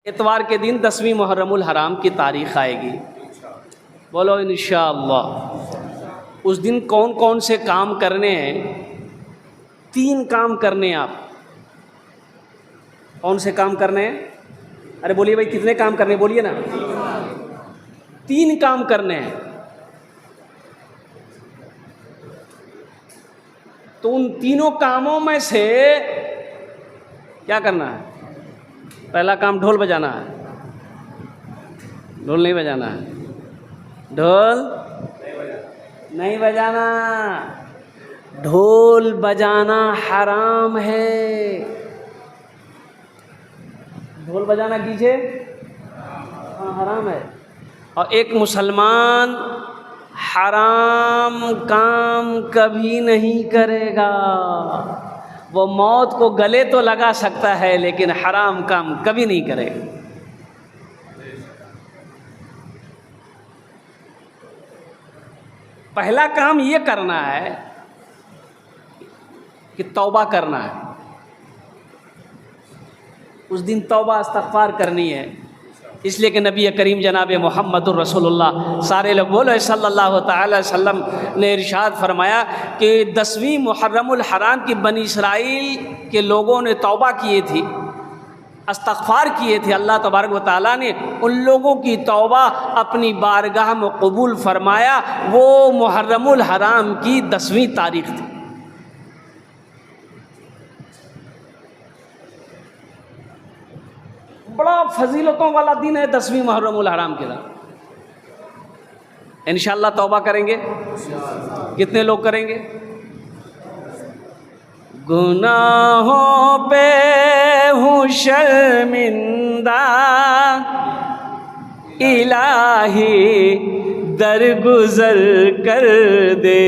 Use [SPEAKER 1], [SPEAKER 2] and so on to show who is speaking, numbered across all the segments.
[SPEAKER 1] اتوار کے دن 10ویں محرم الحرام کی تاریخ آئے گی. بولو انشاءاللہ. اس دن کون کون سے کام کرنے ہیں؟ 3 کام کرنے ہیں. آپ کون سے کام کرنے ہیں؟ ارے بولیے بھائی کتنے کام کرنے ہیں؟ بولیے نا. 3 کام کرنے ہیں. تو ان تینوں کاموں میں سے کیا کرنا ہے؟ پہلا کام ڈھول بجانا ہے. ڈھول نہیں بجانا ہے. ڈھول نہیں بجانا. ڈھول بجانا حرام ہے. ڈھول بجانا کیجیے حرام ہے. اور ایک مسلمان حرام کام کبھی نہیں کرے گا. وہ موت کو گلے تو لگا سکتا ہے لیکن حرام کام کبھی نہیں کرے گا. پہلا کام یہ کرنا ہے کہ توبہ کرنا ہے. اس دن توبہ استغفار کرنی ہے. اس لیے کہ نبی کریم جناب محمد الرسول اللہ سارے لوگ بولو صلی اللہ تعالی وسلم نے ارشاد فرمایا کہ 10ویں محرم الحرام کی بنی اسرائیل کے لوگوں نے توبہ کیے تھی، استغفار کیے تھے. اللہ تبارک و تعالیٰ نے ان لوگوں کی توبہ اپنی بارگاہ میں قبول فرمایا. وہ محرم الحرام کی 10ویں تاریخ تھی. بڑا فضیلتوں والا دن ہے 10ویں محرم الحرام کے دن. انشاءاللہ توبہ کریں گے. کتنے لوگ کریں گے؟ گناہوں پہ ہوں شرمندہ الہی درگزر کر دے.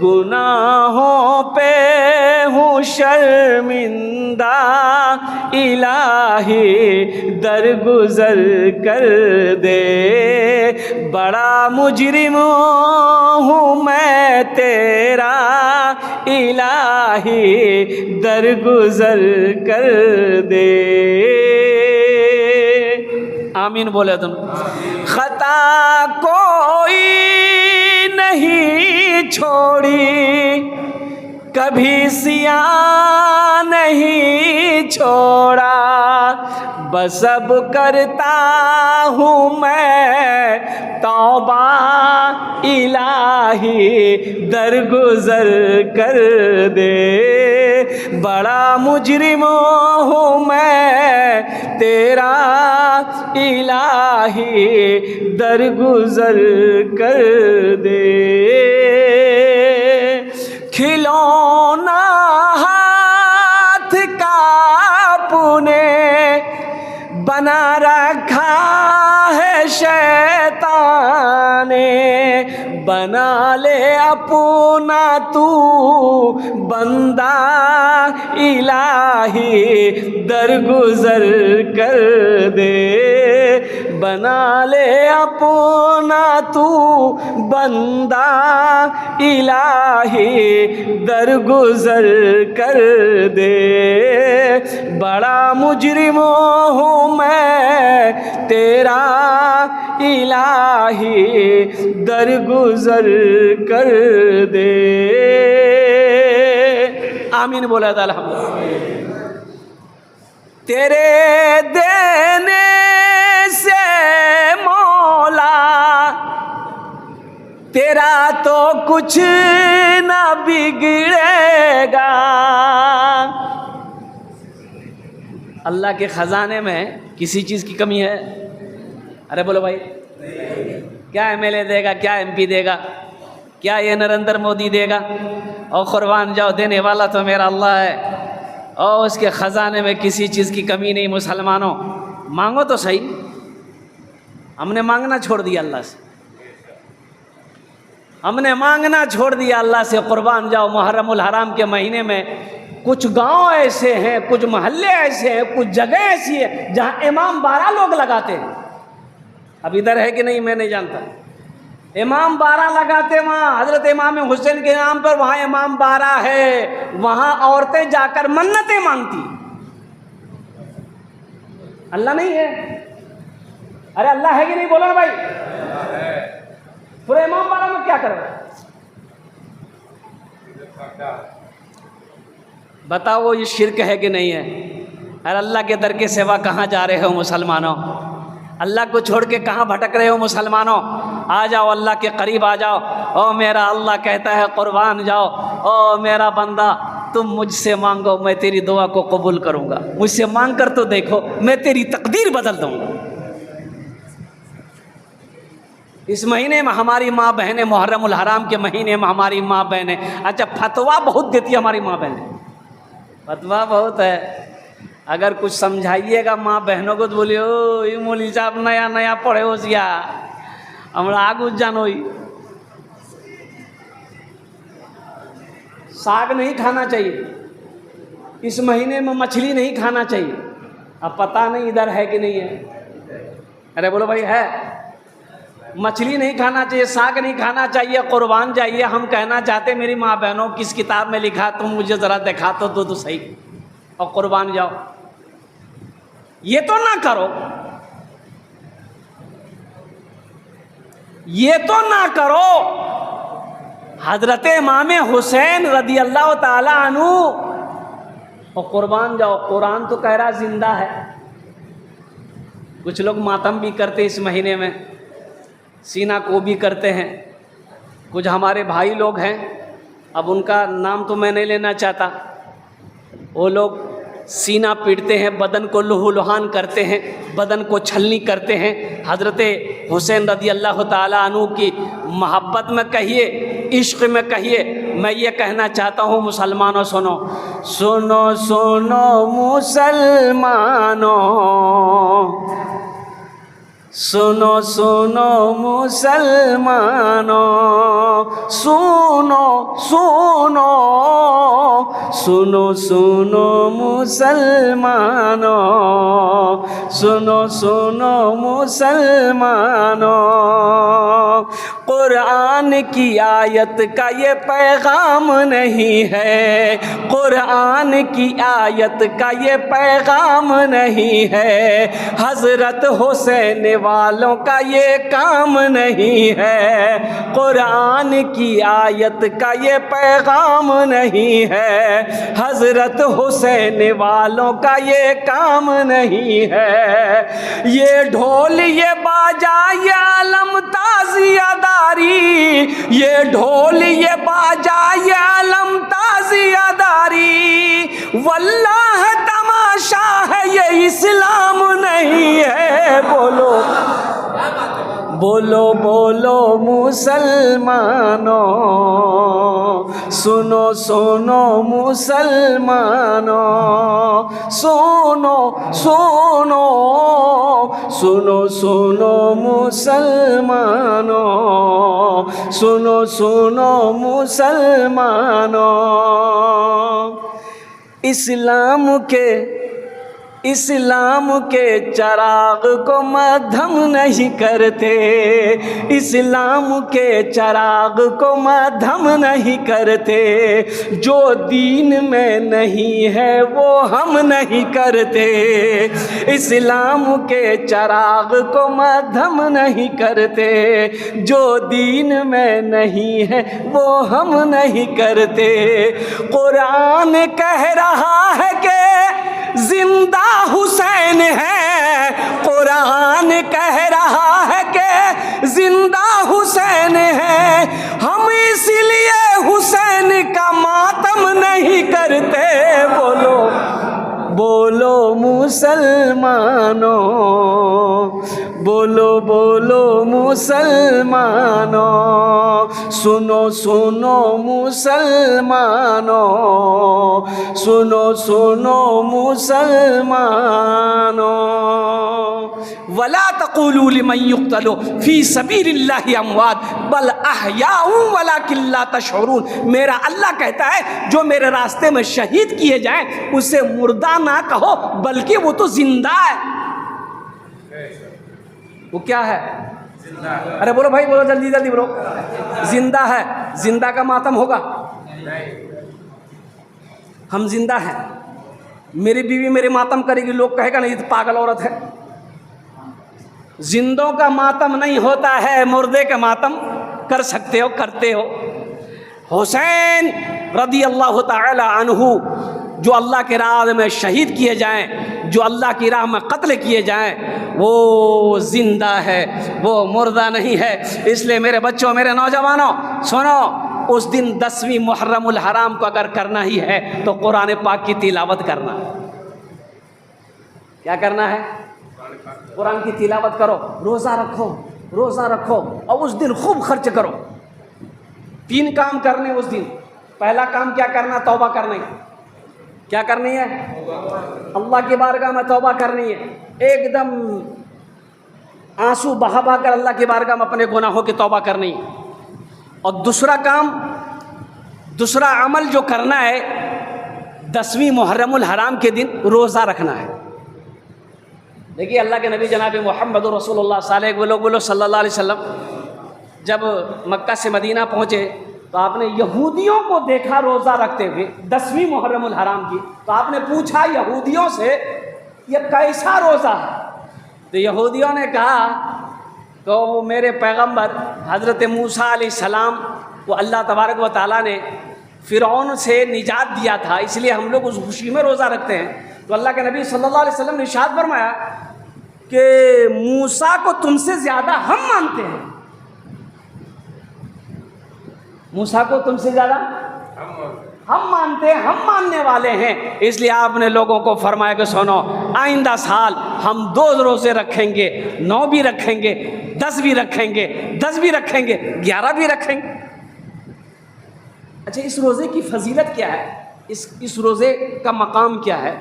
[SPEAKER 1] گناہوں پہ ہوں شرمندہ الہی درگزر کر دے. بڑا مجرم ہوں میں تیرا الہی درگزر کر دے. آمین بولے تم. خطا کوئی نہیں چھوڑی کبھی سیاہ نہیں چھوڑا. بس اب کرتا ہوں میں توبہ الہی درگزر کر دے. بڑا مجرم ہوں میں تیرا الہی درگزر کر دے. کھلونا ہاتھ کا اپنے بنا رکھا ہے شیطان نے. بنا لے اپنا تو بندہ الہی درگزر کر دے. بنا لے اپنا تو بندہ الہی درگزر کر دے. بڑا مجرم ہوں میں تیرا الہی درگزر کر دے. آمین بولا تھا الحمدللہ. تیرے دینے سے مولا تیرا تو کچھ نہ بگڑے گا. اللہ کے خزانے میں کسی چیز کی کمی ہے؟ ارے بولو بھائی. کیا ایم ایل اے دے گا؟ کیا ایم پی دے گا؟ کیا یہ نریندر مودی دے گا؟ اور قربان جاؤ دینے والا تو میرا اللہ ہے. اور اس کے خزانے میں کسی چیز کی کمی نہیں. مسلمانوں مانگو تو صحیح. ہم نے مانگنا چھوڑ دیا اللہ سے. ہم نے مانگنا چھوڑ دیا اللہ سے. قربان جاؤ محرم الحرام کے مہینے میں کچھ گاؤں ایسے ہیں، کچھ محلے ایسے ہیں، کچھ جگہ ایسی ہے جہاں امام 12 لوگ لگاتے ہیں. اب ادھر ہے کہ نہیں میں نہیں جانتا. امام 12 لگاتے وہاں حضرت امام حسین کے نام پر، وہاں امام 12 ہے. وہاں عورتیں جا کر منتیں مانگتی. اللہ نہیں ہے؟ ارے اللہ ہے کہ نہیں؟ بولو نا بھائی. سورہ امام والا میں کیا کر رہے؟ بتاؤ یہ شرک ہے کہ نہیں ہے؟ ارے اللہ کے در کے سوا کہاں جا رہے ہو مسلمانوں؟ اللہ کو چھوڑ کے کہاں بھٹک رہے ہو مسلمانوں؟ آ جاؤ اللہ کے قریب آ جاؤ. او میرا اللہ کہتا ہے قربان جاؤ. او میرا بندہ تم مجھ سے مانگو میں تیری دعا کو قبول کروں گا. مجھ سے مانگ کر تو دیکھو میں تیری تقدیر بدل دوں گا. اس مہینے میں ہماری ماں بہنیں، محرم الحرام کے مہینے میں ہماری ماں بہنیں، اچھا فتویٰ بہت دیتی ہے ہماری ماں بہنیں، فتویٰ بہت ہے. اگر کچھ سمجھائیے گا ماں بہنوں کو تو بولیے او یہ مولوی صاحب نیا نیا پڑھے ہو سیا ہمارا آگو جانوئی. ساگ نہیں کھانا چاہیے اس مہینے میں، مچھلی نہیں کھانا چاہیے. اب پتہ نہیں ادھر ہے کہ نہیں ہے؟ ارے بولو بھائی ہے. مچھلی نہیں کھانا چاہیے، ساگ نہیں کھانا چاہیے، قربان جائیے. ہم کہنا چاہتے میری ماں بہنوں کس کتاب میں لکھا تم مجھے ذرا دکھا تو صحیح، اور قربان جاؤ. یہ تو نہ کرو، یہ تو نہ کرو. حضرت امام حسین رضی اللہ تعالی عنہ اور قربان جاؤ. قرآن تو کہہ رہا زندہ ہے. کچھ لوگ ماتم بھی کرتے اس مہینے میں، سینہ کو بھی کرتے ہیں. کچھ ہمارے بھائی لوگ ہیں، اب ان کا نام تو میں نہیں لینا چاہتا، وہ لوگ سینہ پیٹتے ہیں، بدن کو لہو لہان کرتے ہیں، بدن کو چھلنی کرتے ہیں. حضرت حسین رضی اللہ تعالیٰ عنہ کی محبت میں کہیے، عشق میں کہیے. میں یہ کہنا چاہتا ہوں مسلمانوں سنو سنو سنو مسلمانوں، سنو سنو مسلمانوں، سنو سنو سنو سنو مسلمانوں، سنو سنو مسلمانوں. قرآن کی آیت کا یہ پیغام نہیں ہے، قرآن کی آیت کا یہ پیغام نہیں ہے، حضرت حسین والوں کا یہ کام نہیں ہے. قرآن کی آیت کا یہ پیغام نہیں ہے، حضرت حسین والوں کا یہ کام نہیں ہے. یہ ڈھول یہ باجا یہ علم تازیہ داری، یہ ڈھول یہ باجا یہ علم تازیہ داری، واللہ تماشا ہے یہ اسلام نہیں ہے. بولو بولو بولو مسلمانوں، سنو سنو مسلمانوں، سنو سنو سنو سنو مسلمانوں، سنو سنو مسلمانوں. اسلام کے چراغ کو مدھم نہیں کرتے، اسلام کے چراغ کو مدھم نہیں کرتے. جو دین میں نہیں ہے وہ ہم نہیں کرتے، اسلام کے چراغ کو مدھم نہیں کرتے. جو دین میں نہیں ہے وہ ہم نہیں کرتے. قرآن کہہ رہا ہے کہ زندہ حسین ہے، قرآن کہہ رہا ہے کہ زندہ حسین ہے. ہم اس لیے حسین کا ماتم نہیں کرتے. بولو بولو مسلمانوں، بولو بولو مسلمانوں، سنو سنو مسلمانوں، سنو سنو مسلمانوں. ولا تقولوا لمن يقتل في سبيل الله اموات بل احياء ولكن لا تشعرون. میرا اللہ کہتا ہے جو میرے راستے میں شہید کیے جائیں اسے مردہ نہ کہو بلکہ وہ تو زندہ ہے. وہ کیا ہے؟ ارے بولو بھائی، بولو جلدی جلدی بولو. زندہ ہے. زندہ کا ماتم ہوگا؟ ہم زندہ ہیں. میری بیوی میری ماتم کرے گی، لوگ کہے گا نہیں یہ تو پاگل عورت ہے۔ زندوں کا ماتم نہیں ہوتا ہے، مردے کا ماتم کر سکتے ہو، کرتے ہو۔ حسین رضی اللہ تعالی عنہ جو اللہ کی راہ میں شہید کیے جائیں، جو اللہ کی راہ میں قتل کیے جائیں، وہ زندہ ہے، وہ مردہ نہیں ہے۔ اس لیے میرے بچوں، میرے نوجوانوں، سنو، اس دن 10ویں محرم الحرام کو اگر کرنا ہی ہے تو قرآن پاک کی تلاوت کرنا۔ کیا کرنا ہے؟ قرآن کی تلاوت کرو، روزہ رکھو، روزہ رکھو، اور اس دن خوب خرچ کرو۔ 3 کام کرنے اس دن۔ پہلا کام کیا کرنا؟ توبہ کرنی۔ کیا کرنی ہے؟ اللہ کی بارگاہ میں توبہ کرنی ہے، ایک دم آنسو بہا بہا کر اللہ کی بارگاہ میں اپنے گناہوں کی توبہ کرنی ہے۔ اور دوسرا کام، دوسرا عمل جو کرنا ہے، 10ویں محرم الحرام کے دن روزہ رکھنا ہے۔ دیکھیے اللہ کے نبی جناب محمد رسول اللہ صلی اللہ علیہ وسلم جب مکہ سے مدینہ پہنچے تو آپ نے یہودیوں کو دیکھا روزہ رکھتے ہوئے 10ویں محرم الحرام کی، تو آپ نے پوچھا یہودیوں سے یہ کیسا روزہ ہے؟ تو یہودیوں نے کہا تو میرے پیغمبر حضرت موسیٰ علیہ السلام کو اللہ تبارک و تعالیٰ نے فرعون سے نجات دیا تھا، اس لیے ہم لوگ اس خوشی میں روزہ رکھتے ہیں۔ تو اللہ کے نبی صلی اللہ علیہ وسلم نے ارشاد فرمایا کہ موسیٰ کو تم سے زیادہ ہم مانتے ہیں، موسیٰ کو تم سے زیادہ ہم مانتے ہیں، ہم ماننے والے ہیں۔ اس لیے آپ نے لوگوں کو فرمایا کہ سنو، آئندہ سال ہم 2 روزے رکھیں گے، 9 بھی رکھیں گے، 10 بھی رکھیں گے، 10 بھی رکھیں گے، 11 بھی رکھیں گے۔ اچھا، اس روزے کی فضیلت کیا ہے؟ اس روزے کا مقام کیا ہے؟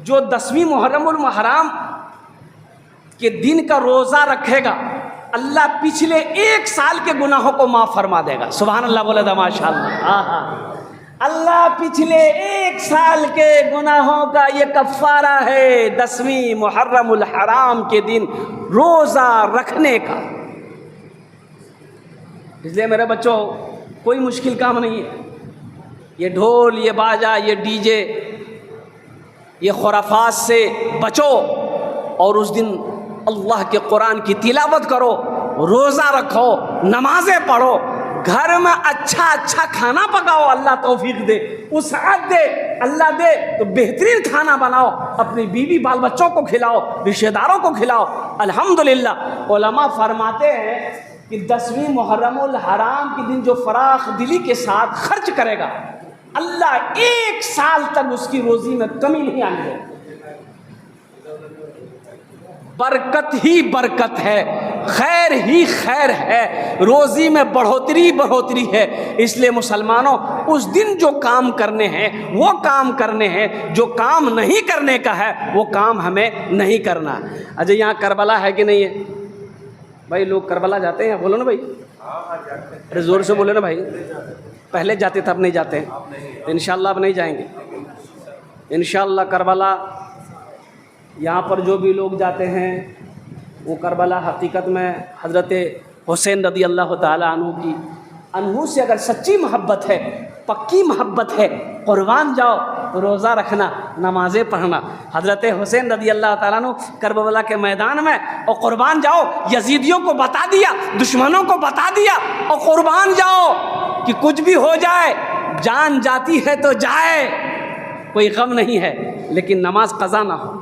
[SPEAKER 1] جو 10ویں محرم الحرام کے دن کا روزہ رکھے گا، اللہ پچھلے 1 سال کے گناہوں کو معاف فرما دے گا۔ سبحان اللہ بولے تو ماشاء اللہ۔ اللہ پچھلے 1 سال کے گناہوں کا یہ کفارہ ہے 10ویں محرم الحرام کے دن روزہ رکھنے کا۔ اس لیے میرے بچوں، کوئی مشکل کام نہیں ہے۔ یہ ڈھول، یہ باجا، یہ ڈی جے، یہ خرافات سے بچو، اور اس دن اللہ کے قرآن کی تلاوت کرو، روزہ رکھو، نمازیں پڑھو، گھر میں اچھا کھانا پکاؤ، اللہ توفیق دے، وسعت دے، اللہ دے تو بہترین کھانا بناؤ، اپنی بیوی بال بچوں کو کھلاؤ، رشتہ داروں کو کھلاؤ۔ الحمدللہ علماء فرماتے ہیں کہ 10ویں محرم الحرام کے دن جو فراخ دلی کے ساتھ خرچ کرے گا، اللہ 1 سال تک اس کی روزی میں کمی نہیں آنے دے گا۔ برکت ہی برکت ہے، خیر ہی خیر ہے، روزی میں بڑھوتری ہے۔ اس لیے مسلمانوں، اس دن جو کام کرنے ہیں وہ کام کرنے ہیں، جو کام نہیں کرنے کا ہے وہ کام ہمیں نہیں کرنا۔ اچھا، یہاں کربلا ہے کہ نہیں ہے بھائی؟ لوگ کربلا جاتے ہیں؟ بولو نا بھائی، ارے زور سے بولو نا بھائی۔ پہلے جاتے تھے، اب نہیں جاتے ہیں؟ انشاءاللہ اب نہیں جائیں گے انشاءاللہ۔ کربلا یہاں پر جو بھی لوگ جاتے ہیں وہ کربلا حقیقت میں حضرت حسین رضی اللہ تعالیٰ عنہ سے اگر سچی محبت ہے، پکی محبت ہے، قربان جاؤ، روزہ رکھنا، نمازیں پڑھنا۔ حضرت حسین رضی اللہ تعالیٰ عنہ کربلا کے میدان میں اور قربان جاؤ، یزیدیوں کو بتا دیا، دشمنوں کو بتا دیا، اور قربان جاؤ کہ کچھ بھی ہو جائے، جان جاتی ہے تو جائے، کوئی غم نہیں ہے، لیکن نماز قضا نہ ہو۔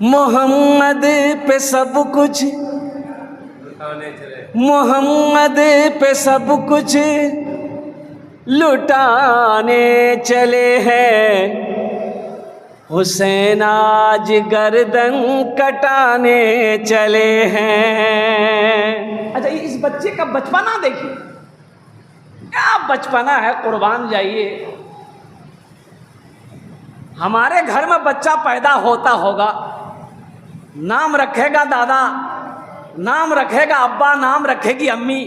[SPEAKER 1] محمد پہ سب کچھ، محمد پہ سب کچھ لٹانے چلے ہیں، حسین آج گردن کٹانے چلے ہیں۔ اچھا، اس بچے کا بچپنا دیکھیے، کیا بچپنا ہے، قربان جائیے۔ ہمارے گھر میں بچہ پیدا ہوتا ہوگا، نام رکھے گا دادا، نام رکھے گا ابا، نام رکھے گی امی،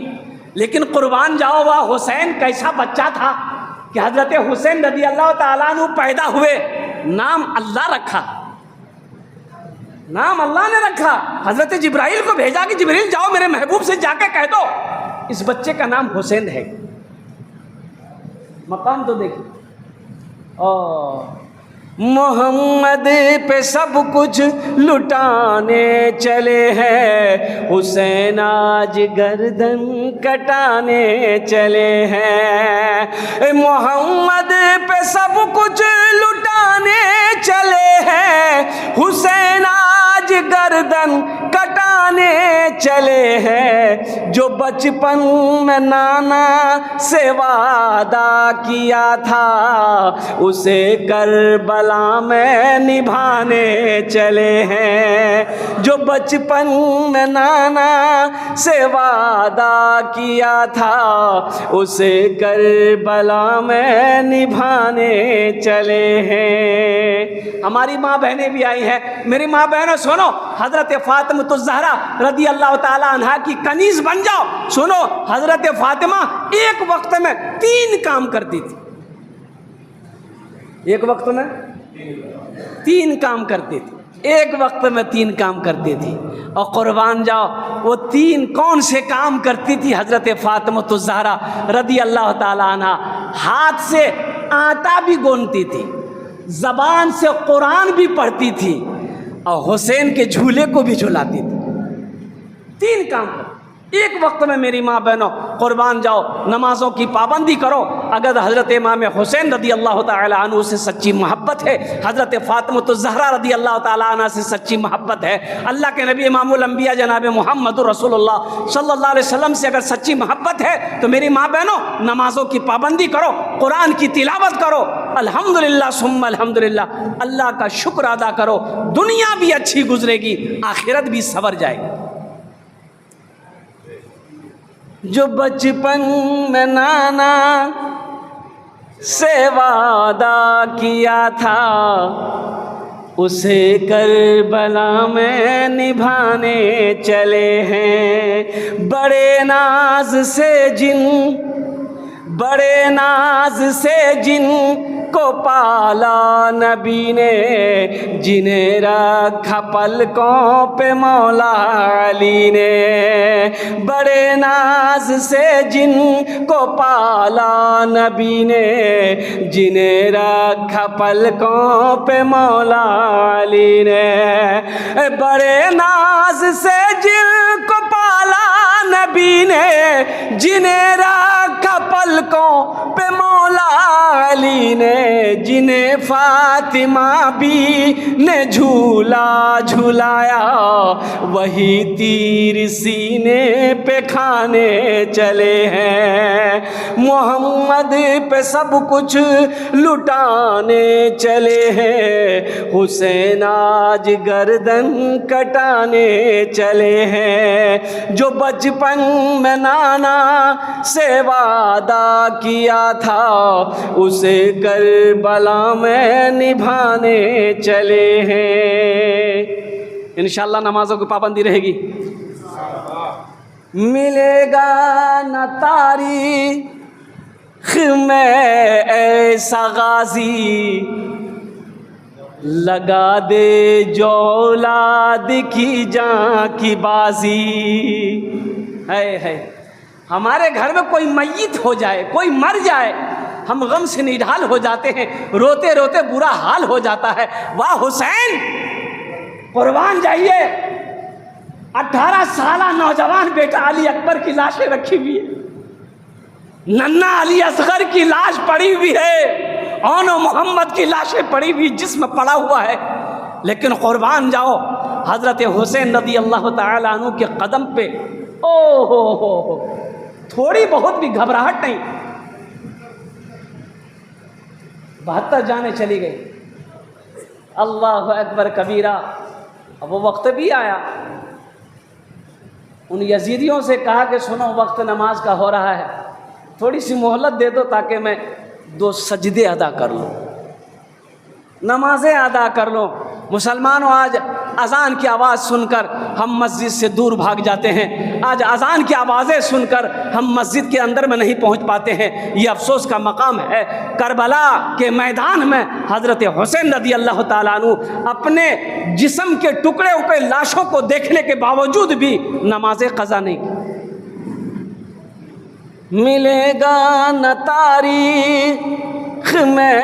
[SPEAKER 1] لیکن قربان جاؤ وہ حسین کیسا بچہ تھا کہ حضرت حسین رضی اللہ تعالیٰ عنہ پیدا ہوئے، نام اللہ رکھا، نام اللہ نے رکھا۔ حضرت جبرائیل کو بھیجا کہ جبرائیل جاؤ میرے محبوب سے جا کے کہہ دو اس بچے کا نام حسین ہے۔ مقام تو دیکھیں، محمد پہ سب کچھ لٹانے چلے ہیں، حسین آج گردن کٹانے چلے ہیں، محمد پہ سب کچھ لٹانے چلے ہیں، حسین آج گردن کٹانے چلے ہیں، جو بچپن میں نانا سے وعدہ کیا تھا اسے کربلا میں نبھانے چلے ہیں، جو بچپن میں نانا سے وعدہ کیا تھا اسے کربلا میں نبھانے چلے ہیں۔ ہماری ماں بہنیں بھی آئی ہیں، میری ماں بہنوں سنو، حضرت فاطمہ الزہرا رضی اللہ تعالی عنہا کی کنیز بن جاؤ۔ سنو، حضرت فاطمہ ایک وقت میں 3 کام کرتی تھی، ایک وقت میں 3 کام کرتی تھی، ایک وقت میں 3 کام کرتی تھی۔ اور قربان جاؤ وہ 3 کون سے کام کرتی تھی حضرت فاطمہ الزہرا رضی اللہ تعالی عنہا؟ ہاتھ سے آٹا بھی گونتی تھی، زبان سے قرآن بھی پڑھتی تھی، اور حسین کے جھولے کو بھی جھلاتی تھی۔ 3 کام کرو ایک وقت میں۔ میری ماں بہنوں قربان جاؤ، نمازوں کی پابندی کرو۔ اگر حضرت امام حسین رضی اللہ تعالی عنہ سے سچی محبت ہے، حضرت فاطمہ الزہرا رضی اللہ تعالی عنہ سے سچی محبت ہے، اللہ کے نبی امام الانبیاء جناب محمد رسول اللہ صلی اللہ علیہ وسلم سے اگر سچی محبت ہے تو میری ماں بہنوں نمازوں کی پابندی کرو، قرآن کی تلاوت کرو، الحمدللہ ثم الحمدللہ، اللہ کا شکر ادا کرو، دنیا بھی اچھی گزرے گی، آخرت بھی سنور جائے گی۔ جو بچپن میں نانا سے وعدہ کیا تھا اسے کربلا میں نبھانے چلے ہیں، بڑے ناز سے جن کو پالا نبی نے، جنہیں رکھا پلکوں پہ مولا علی نے، بڑے ناز سے جن کو پالا نبی نے، جنہیں رکھا پلکوں پہ مولا علی نے، بڑے ناز سے جن کو پالا نبی نے، جنہیں رکھا پلکوں پہ مولا علی نے، جنہیں فاطمہ بھی نے جھولا جھلایا، وہی تیر سینے پہ کھانے چلے ہیں، محمد پہ سب کچھ لٹانے چلے ہیں، حسین آج گردن کٹانے چلے ہیں، جو بچپن میں نانا سے وعدہ کیا تھا اسے کربلا میں نبھانے چلے ہیں۔ انشاءاللہ نمازوں کی پابندی رہے گی۔ ملے گا نہ تاریخ میں ایسا غازی، لگا دے جو اولاد کی جان کی بازی۔ ہے ہمارے گھر میں کوئی میت ہو جائے، کوئی مر جائے، ہم غم سے نڈھال ہو جاتے ہیں، روتے روتے برا حال ہو جاتا ہے۔ واہ حسین، قربان جائیے، 18 سالہ نوجوان بیٹا علی اکبر کی لاشیں رکھی ہوئی ہے، ننا علی اصغر کی لاش پڑی ہوئی ہے، اون و محمد کی لاشیں پڑی ہوئی، جسم پڑا ہوا ہے، لیکن قربان جاؤ حضرت حسین رضی اللہ تعالی عنہ کے قدم پہ او ہو تھوڑی بہت بھی گھبراہٹ نہیں۔ 72 جانیں چلی گئی، اللہ اکبر کبیرہ۔ اب وہ وقت بھی آیا، ان یزیدیوں سے کہا کہ سنو وقت نماز کا ہو رہا ہے، تھوڑی سی مہلت دے دو تاکہ میں 2 سجدے ادا کر لوں، نمازیں ادا کر لوں۔ مسلمانوں آج اذان کی آواز سن کر ہم مسجد سے دور بھاگ جاتے ہیں، آج اذان کی آوازیں سن کر ہم مسجد کے اندر میں نہیں پہنچ پاتے ہیں، یہ افسوس کا مقام ہے۔ کربلا کے میدان میں حضرت حسین رضی اللہ تعالیٰ عنہ اپنے جسم کے ٹکڑے ہوئے لاشوں کو دیکھنے کے باوجود بھی نمازیں قضا نہیں کی۔ ملے گا نہ تاریخ میں